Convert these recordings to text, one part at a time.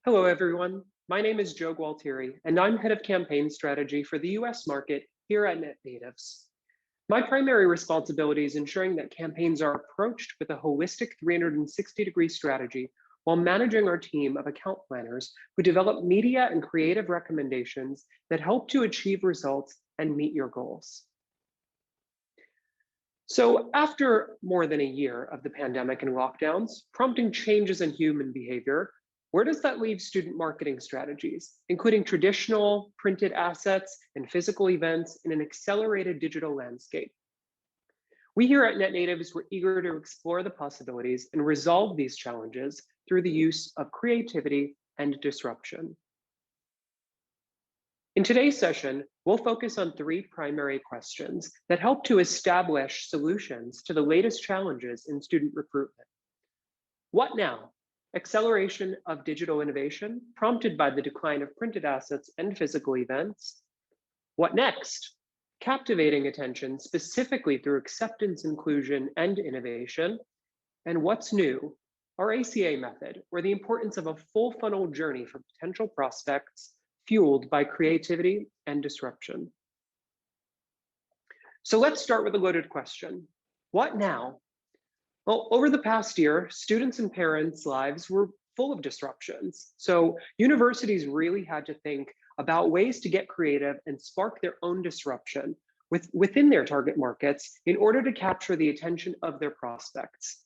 Hello, everyone. My name is Joe Gualtiere, and I'm head of campaign strategy for the US market here at NetNatives. My primary responsibility is ensuring that campaigns are approached with a holistic 360-degree strategy while managing our team of account planners who develop media and creative recommendations that help to achieve results and meet your goals. So after more than a year of the pandemic and lockdowns, prompting changes in human behavior, where does that leave student marketing strategies, including traditional printed assets and physical events in an accelerated digital landscape? We here at NetNatives were eager to explore the possibilities and resolve these challenges through the use of creativity and disruption. In today's session, we'll focus on three primary questions that help to establish solutions to the latest challenges in student recruitment. What now? Acceleration of digital innovation prompted by the decline of printed assets and physical events. What next? Captivating attention specifically through acceptance, inclusion, and innovation. And what's new? Our ACA method, or the importance of a full funnel journey for potential prospects fueled by creativity and disruption. So let's start with a loaded question. What now? Well, over the past year, students and parents' lives were full of disruptions. So universities really had to think about ways to get creative and spark their own disruption within their target markets in order to capture the attention of their prospects.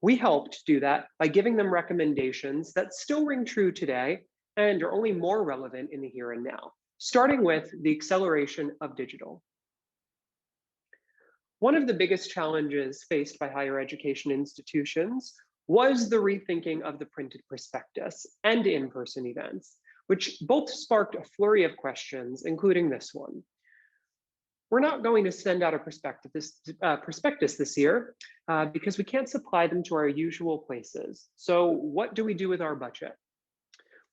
We helped do that by giving them recommendations that still ring true today and are only more relevant in the here and now, starting with the acceleration of digital. One of the biggest challenges faced by higher education institutions was the rethinking of the printed prospectus and in-person events, which both sparked a flurry of questions, including this one. We're not going to send out a prospectus this year because we can't supply them to our usual places. So what do we do with our budget?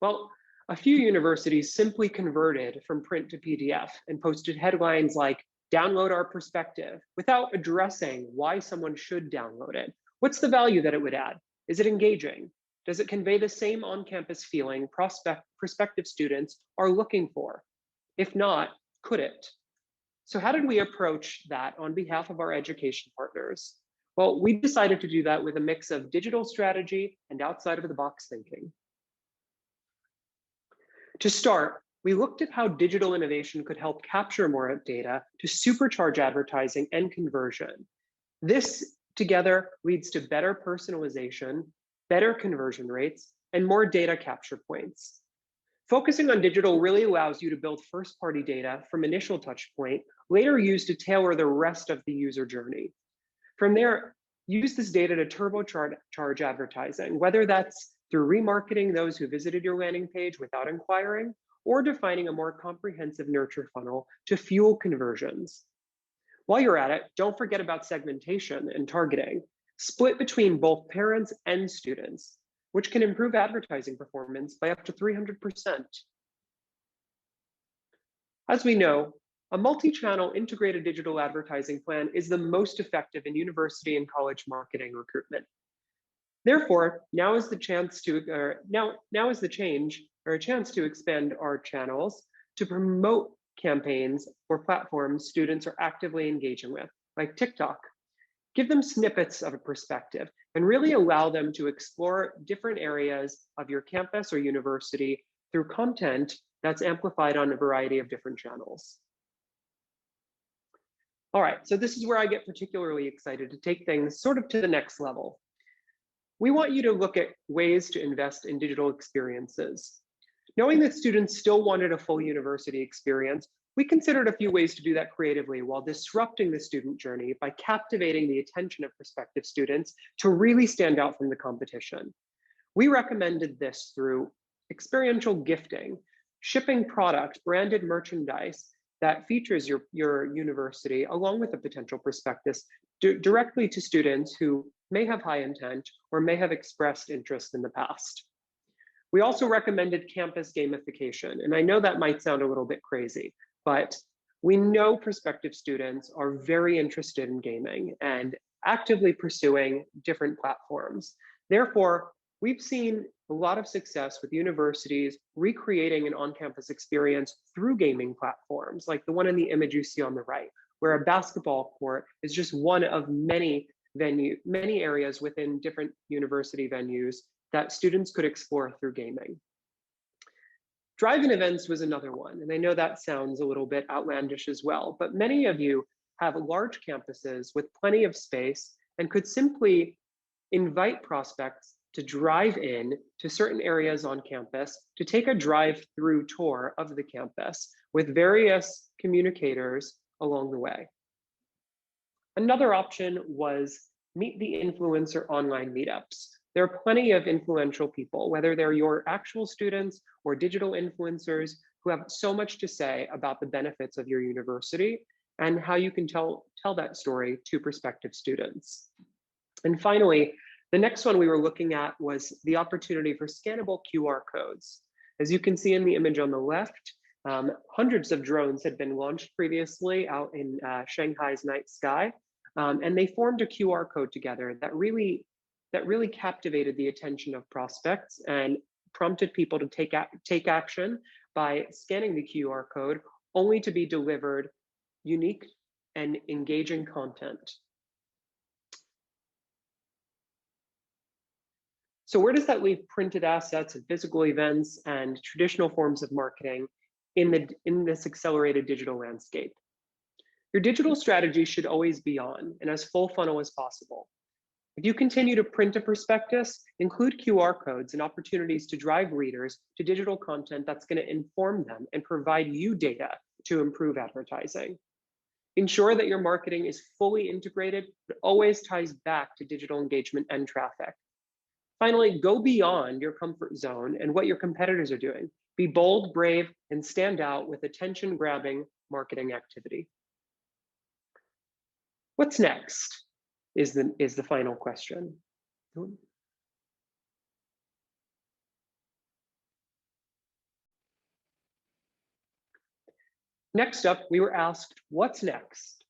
Well, a few universities simply converted from print to PDF and posted headlines like, "Download our perspective," without addressing why someone should download it. What's the value that it would add? Is it engaging? Does it convey the same on-campus feeling prospective students are looking for? If not, could it? So how did we approach that on behalf of our education partners? Well, we decided to do that with a mix of digital strategy and outside of the box thinking. To start, we looked at how digital innovation could help capture more data to supercharge advertising and conversion. This together leads to better personalization, better conversion rates, and more data capture points. Focusing on digital really allows you to build first-party data from initial touch point, later used to tailor the rest of the user journey. From there, use this data to turbocharge advertising, whether that's through remarketing those who visited your landing page without inquiring, or defining a more comprehensive nurture funnel to fuel conversions. While you're at it, don't forget about segmentation and targeting, split between both parents and students, which can improve advertising performance by up to 300%. As we know, a multi-channel integrated digital advertising plan is the most effective in university and college marketing recruitment. Therefore, now is the chance to expand our channels to promote campaigns or platforms students are actively engaging with, like TikTok. Give them snippets of a perspective and really allow them to explore different areas of your campus or university through content that's amplified on a variety of different channels. All right, so this is where I get particularly excited to take things sort of to the next level. We want you to look at ways to invest in digital experiences. Knowing that students still wanted a full university experience, we considered a few ways to do that creatively while disrupting the student journey by captivating the attention of prospective students to really stand out from the competition. We recommended this through experiential gifting, shipping product, branded merchandise that features your university along with a potential prospectus directly to students who may have high intent or may have expressed interest in the past. We also recommended campus gamification, and I know that might sound a little bit crazy, but we know prospective students are very interested in gaming and actively pursuing different platforms. Therefore, we've seen a lot of success with universities recreating an on-campus experience through gaming platforms, like the one in the image you see on the right, where a basketball court is just one of many areas within different university venues that students could explore through gaming. Drive-in events was another one, and I know that sounds a little bit outlandish as well, but many of you have large campuses with plenty of space and could simply invite prospects to drive in to certain areas on campus to take a drive-through tour of the campus with various communicators along the way. Another option was meet the influencer online meetups. There are plenty of influential people, whether they're your actual students or digital influencers, who have so much to say about the benefits of your university and how you can tell that story to prospective students. And finally, the next one we were looking at was the opportunity for scannable QR codes. As you can see in the image on the left, hundreds of drones had been launched previously out in Shanghai's night sky, and they formed a QR code together that really captivated the attention of prospects and prompted people to take action by scanning the QR code, only to be delivered unique and engaging content. So where does that leave printed assets and physical events and traditional forms of marketing in this accelerated digital landscape? Your digital strategy should always be on and as full funnel as possible. If you continue to print a prospectus, include QR codes and opportunities to drive readers to digital content that's going to inform them and provide you data to improve advertising. Ensure that your marketing is fully integrated, but always ties back to digital engagement and traffic. Finally, go beyond your comfort zone and what your competitors are doing. Be bold, brave, and stand out with attention-grabbing marketing activity. What's next is the final question. Next up, we were asked, what's next?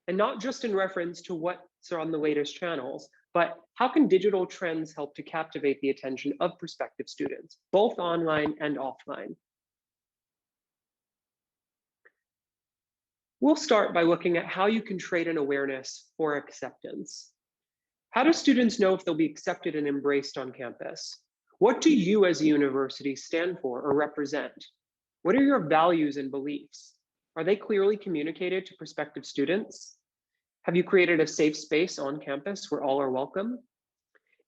And not just in reference to what's on the latest channels, but how can digital trends help to captivate the attention of prospective students, both online and offline? We'll start by looking at how you can trade an awareness for acceptance. How do students know if they'll be accepted and embraced on campus? What do you as a university stand for or represent? What are your values and beliefs? Are they clearly communicated to prospective students? Have you created a safe space on campus where all are welcome?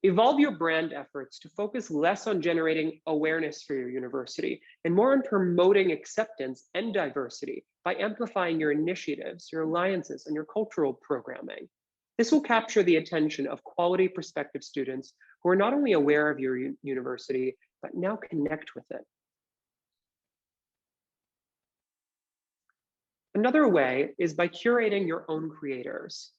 Evolve your brand efforts to focus less on generating awareness for your university and more on promoting acceptance and diversity by amplifying your initiatives, your alliances, and your cultural programming. This will capture the attention of quality prospective students who are not only aware of your university, but now connect with it. Another way is by curating your own creators.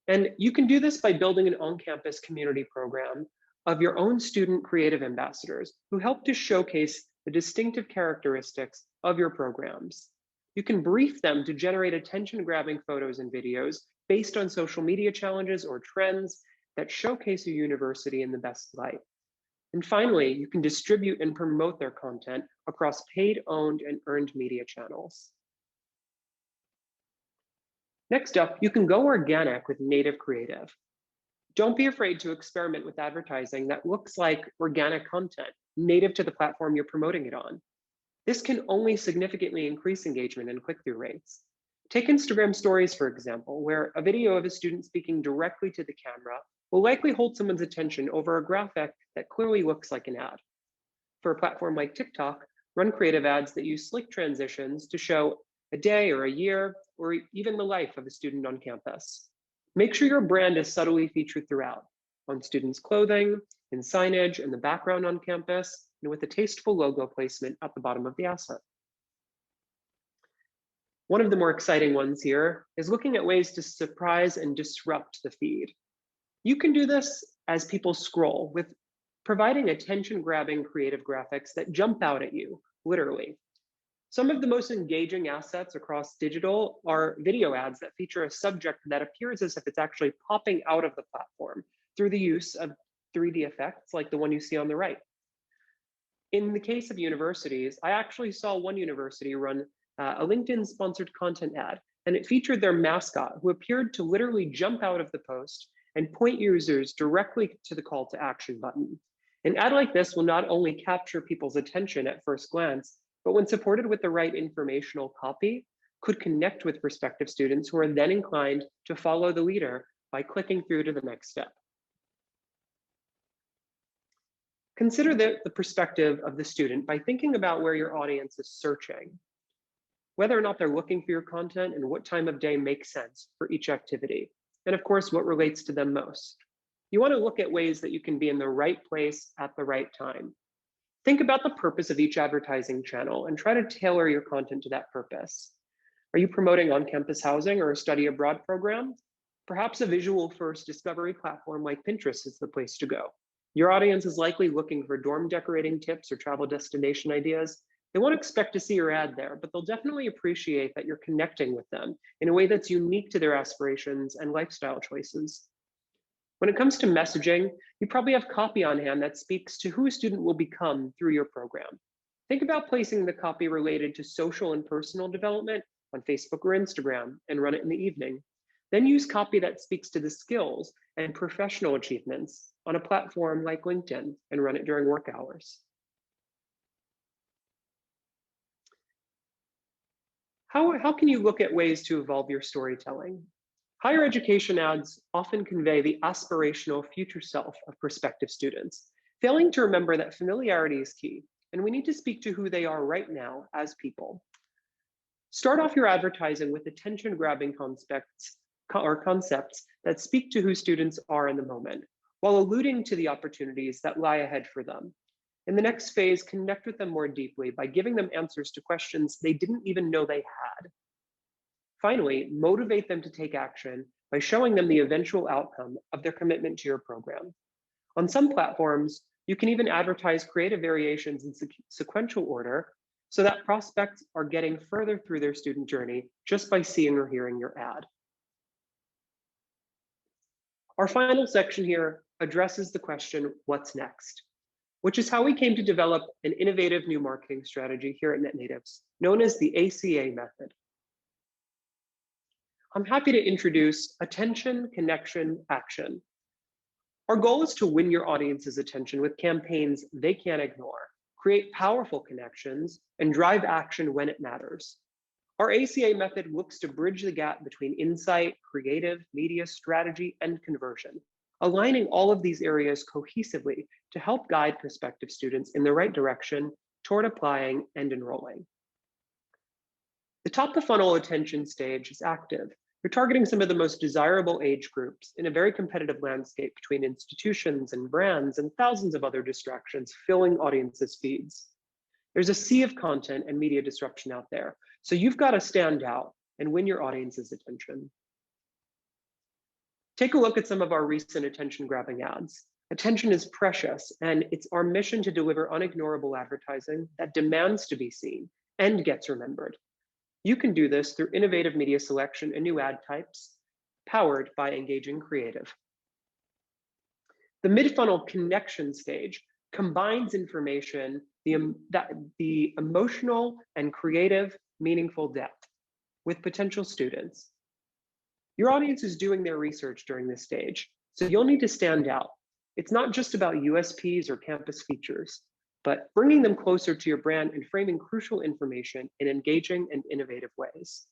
And you can do this by building an on-campus community program of your own student creative ambassadors who help to showcase the distinctive characteristics of your programs. You can brief them to generate attention-grabbing photos and videos based on social media challenges or trends that showcase your university in the best light. And finally, you can distribute and promote their content across paid, owned, and earned media channels. Next up, you can go organic with native creative. Don't be afraid to experiment with advertising that looks like organic content, native to the platform you're promoting it on. This can only significantly increase engagement and click-through rates. Take Instagram stories, for example, where a video of a student speaking directly to the camera will likely hold someone's attention over a graphic that clearly looks like an ad. For a platform like TikTok, run creative ads that use slick transitions to show a day or a year, or even the life of a student on campus. Make sure your brand is subtly featured throughout, on students' clothing, in signage, in the background on campus, and with a tasteful logo placement at the bottom of the asset. One of the more exciting ones here is looking at ways to surprise and disrupt the feed. You can do this as people scroll with providing attention-grabbing creative graphics that jump out at you, literally. Some of the most engaging assets across digital are video ads that feature a subject that appears as if it's actually popping out of the platform through the use of 3D effects like the one you see on the right. In the case of universities, I actually saw one university run a LinkedIn sponsored content ad, and it featured their mascot who appeared to literally jump out of the post and point users directly to the call to action button. An ad like this will not only capture people's attention at first glance, but when supported with the right informational copy, could connect with prospective students who are then inclined to follow the leader by clicking through to the next step. Consider the perspective of the student by thinking about where your audience is searching, whether or not they're looking for your content and what time of day makes sense for each activity, and of course, what relates to them most. You want to look at ways that you can be in the right place at the right time. Think about the purpose of each advertising channel and try to tailor your content to that purpose. Are you promoting on-campus housing or a study abroad program? Perhaps a visual-first discovery platform like Pinterest is the place to go. Your audience is likely looking for dorm decorating tips or travel destination ideas. They won't expect to see your ad there, but they'll definitely appreciate that you're connecting with them in a way that's unique to their aspirations and lifestyle choices. When it comes to messaging, you probably have copy on hand that speaks to who a student will become through your program. Think about placing the copy related to social and personal development on Facebook or Instagram and run it in the evening. Then use copy that speaks to the skills and professional achievements on a platform like LinkedIn and run it during work hours. How can you look at ways to evolve your storytelling? Higher education ads often convey the aspirational future self of prospective students, failing to remember that familiarity is key, and we need to speak to who they are right now as people. Start off your advertising with attention-grabbing concepts that speak to who students are in the moment, while alluding to the opportunities that lie ahead for them. In the next phase, connect with them more deeply by giving them answers to questions they didn't even know they had. Finally, motivate them to take action by showing them the eventual outcome of their commitment to your program. On some platforms, you can even advertise creative variations in sequential order so that prospects are getting further through their student journey just by seeing or hearing your ad. Our final section here addresses the question, what's next? Which is how we came to develop an innovative new marketing strategy here at NetNatives, known as the ACA method. I'm happy to introduce Attention, Connection, Action. Our goal is to win your audience's attention with campaigns they can't ignore, create powerful connections, and drive action when it matters. Our ACA method looks to bridge the gap between insight, creative, media strategy, and conversion, aligning all of these areas cohesively to help guide prospective students in the right direction toward applying and enrolling. The top of funnel attention stage is active. You're targeting some of the most desirable age groups in a very competitive landscape between institutions and brands and thousands of other distractions filling audiences' feeds. There's a sea of content and media disruption out there, so you've got to stand out and win your audience's attention. Take a look at some of our recent attention-grabbing ads. Attention is precious, and it's our mission to deliver unignorable advertising that demands to be seen and gets remembered. You can do this through innovative media selection and new ad types, powered by engaging creative. The mid-funnel connection stage combines information, the emotional and creative, meaningful depth with potential students. Your audience is doing their research during this stage, so you'll need to stand out. It's not just about USPs or campus features, but bringing them closer to your brand and framing crucial information in engaging and innovative ways.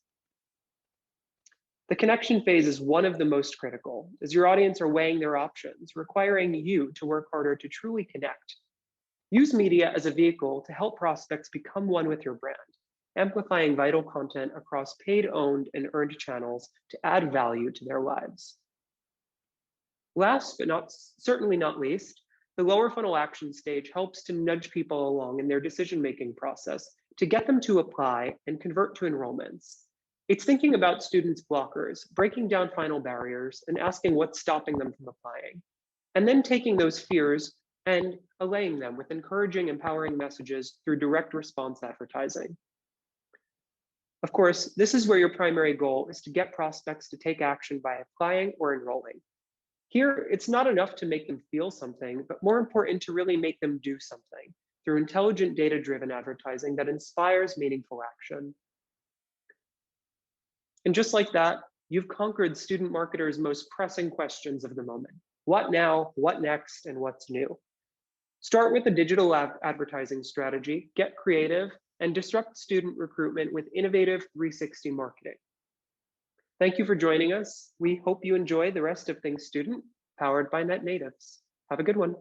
The connection phase is one of the most critical, as your audience are weighing their options, requiring you to work harder to truly connect. Use media as a vehicle to help prospects become one with your brand, amplifying vital content across paid, owned, and earned channels to add value to their lives. Last, but certainly not least, the lower funnel action stage helps to nudge people along in their decision-making process to get them to apply and convert to enrollments. It's thinking about students' blockers, breaking down final barriers, and asking what's stopping them from applying, and then taking those fears and allaying them with encouraging, empowering messages through direct response advertising. Of course, this is where your primary goal is to get prospects to take action by applying or enrolling. Here, it's not enough to make them feel something, but more important to really make them do something through intelligent data-driven advertising that inspires meaningful action. And just like that, you've conquered student marketers' most pressing questions of the moment. What now, what next, and what's new? Start with a digital advertising strategy, get creative, and disrupt student recruitment with innovative 360 marketing. Thank you for joining us. We hope you enjoy the rest of Think Student, powered by NetNatives. Have a good one.